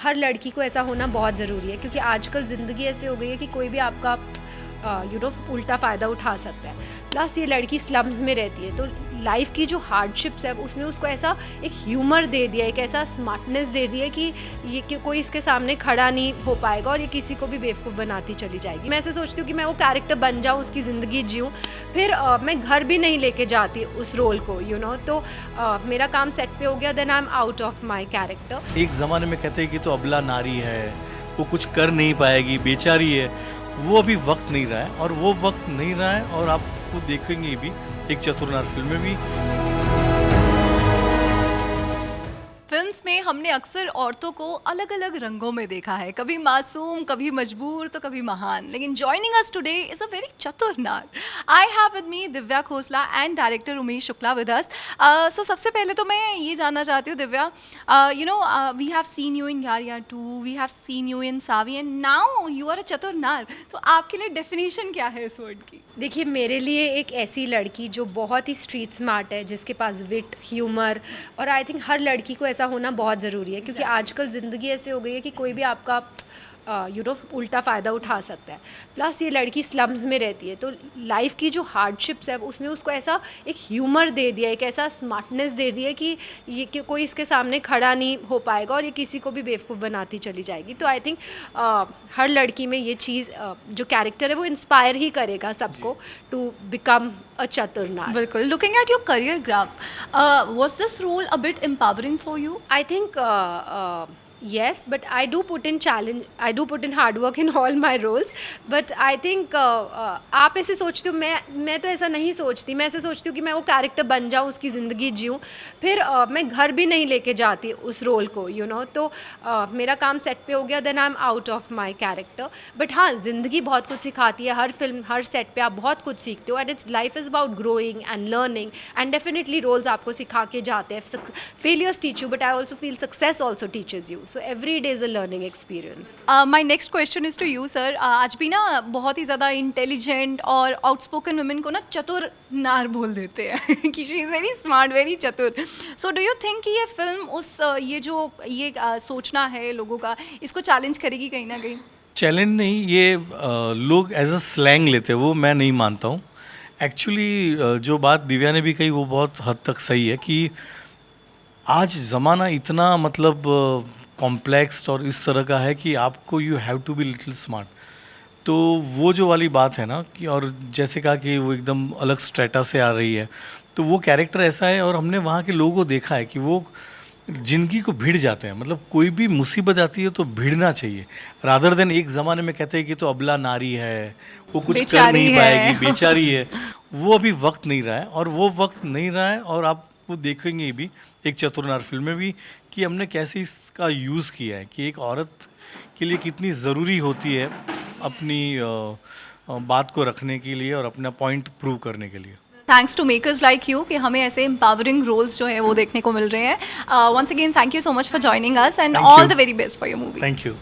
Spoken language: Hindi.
हर लड़की को ऐसा होना बहुत ज़रूरी है, क्योंकि आजकल ज़िंदगी ऐसे हो गई है कि कोई भी आपका उल्टा फ़ायदा उठा सकता है। प्लस ये लड़की स्लम्स में रहती है, तो लाइफ की जो हार्डशिप्स है उसने उसको ऐसा एक ह्यूमर दे दिया, एक ऐसा स्मार्टनेस दे दिया कि ये कि कोई इसके सामने खड़ा नहीं हो पाएगा और ये किसी को भी बेवकूफ़ बनाती चली जाएगी। मैं ऐसे सोचती हूँ कि मैं वो कैरेक्टर बन जाऊँ, उसकी ज़िंदगी जीऊँ, फिर मैं घर भी नहीं लेके जाती उस रोल को, तो मेरा काम सेट पे हो गया, then I am out of my character. एक ज़माने में कहते हैं कि तो अबला नारी है, वो कुछ कर नहीं पाएगी, बेचारी है। वो अभी वक्त नहीं रहा है, और वो वक्त नहीं रहा है, और आपको देखेंगे भी एक चतुरनार फिल्म में भी। फिल्म्स में हमने अक्सर औरतों को अलग अलग रंगों में देखा है, कभी मासूम, कभी मजबूर, तो कभी महान। लेकिन joining us today is a very Chatur Naar. I have with me Divya Khosla and director Umesh Shukla with us. So सबसे पहले तो मैं ये जानना चाहती हूँ Divya, we have seen you in Yaariyan 2, we have seen you in Savi, and now you are a चतुर नार। तो आपके लिए डेफिनेशन क्या है इस वर्ड की? देखिए, मेरे लिए एक ऐसी लड़की जो बहुत ही स्ट्रीट स्मार्ट है, जिसके पास विट, ह्यूमर, और आई थिंक हर लड़की को ऐसा होना बहुत ज़रूरी है, क्योंकि आजकल ज़िंदगी ऐसे हो गई है कि कोई भी आपका उल्टा फ़ायदा उठा सकता है। प्लस ये लड़की स्लम्स में रहती है, तो लाइफ की जो हार्डशिप्स है उसने उसको ऐसा एक ह्यूमर दे दिया, एक ऐसा स्मार्टनेस दे दिया कि ये कि कोई इसके सामने खड़ा नहीं हो पाएगा और ये किसी को भी बेवकूफ़ बनाती चली जाएगी। तो आई थिंक हर लड़की में ये चीज़, जो कैरेक्टर है वो इंस्पायर ही करेगा सबको टू बिकम अ चतुर नार। बिल्कुल। Looking at your career graph, was this role a bit empowering for you? I think yes, but I do put in challenge. I do put in hard work in all my roles. But I think आप ऐसे सोचते हो, मैं तो ऐसा नहीं सोचती। मैं ऐसे सोचती हूँ कि मैं वो कैरेक्टर बन जाऊँ, उसकी ज़िंदगी जीऊँ, फिर मैं घर भी नहीं लेके जाती उस रोल को, तो मेरा काम सेट पे हो गया, then I am out of my character. But हाँ, ज़िंदगी बहुत कुछ सिखाती है, हर फिल्म, हर सेट पे आप बहुत कुछ सीखते हो, and it's life is about growing and learning, and definitely roles आपको सिखा के जाते हैं। Failures teach you, but I also feel success also teaches you, so every day is a learning experience. My next question is to you sir. आज भी ना बहुत ही ज़्यादा इंटेलिजेंट और आउटस्पोकन वुमेन को ना चतुर नार बोल देते हैं कि she is very smart, very chatur. So do you think कि ये फिल्म उस सोचना है लोगों का, इसको चैलेंज करेगी कहीं ना कहीं? चैलेंज नहीं, ये लोग एज अ स्लैंग लेते हैं, वो मैं नहीं मानता हूँ। एक्चुअली जो बात दिव्या ने भी कही वो बहुत हद तक सही है कि आज ज़माना इतना मतलब कॉम्प्लेक्स और इस तरह का है कि आपको you have to be little smart. तो वो जो वाली बात है ना कि, और जैसे कहा कि वो एकदम अलग स्ट्रेटा से आ रही है, तो वो कैरेक्टर ऐसा है, और हमने वहाँ के लोगों को देखा है कि वो जिंदगी को भिड़ जाते हैं। मतलब कोई भी मुसीबत आती है तो भिड़ना चाहिए, रादर देन एक ज़माने में कहते हैं कि तो अबला नारी है, वो कुछ कर नहीं पाएगी, बेचारी है। वो अभी वक्त नहीं रहा है, और वो वक्त नहीं रहा है, और आप वो देखेंगे भी एक चतुरनार फिल्म में भी कि हमने कैसे इसका यूज़ किया है कि एक औरत के लिए कितनी ज़रूरी होती है अपनी बात को रखने के लिए और अपना पॉइंट प्रूव करने के लिए। Thanks to makers like you कि हमें ऐसे एम्पावरिंग रोल्स जो है वो देखने को मिल रहे हैं। Once again thank you so much for joining us, and Thank all you. The very best for your movie. Thank you.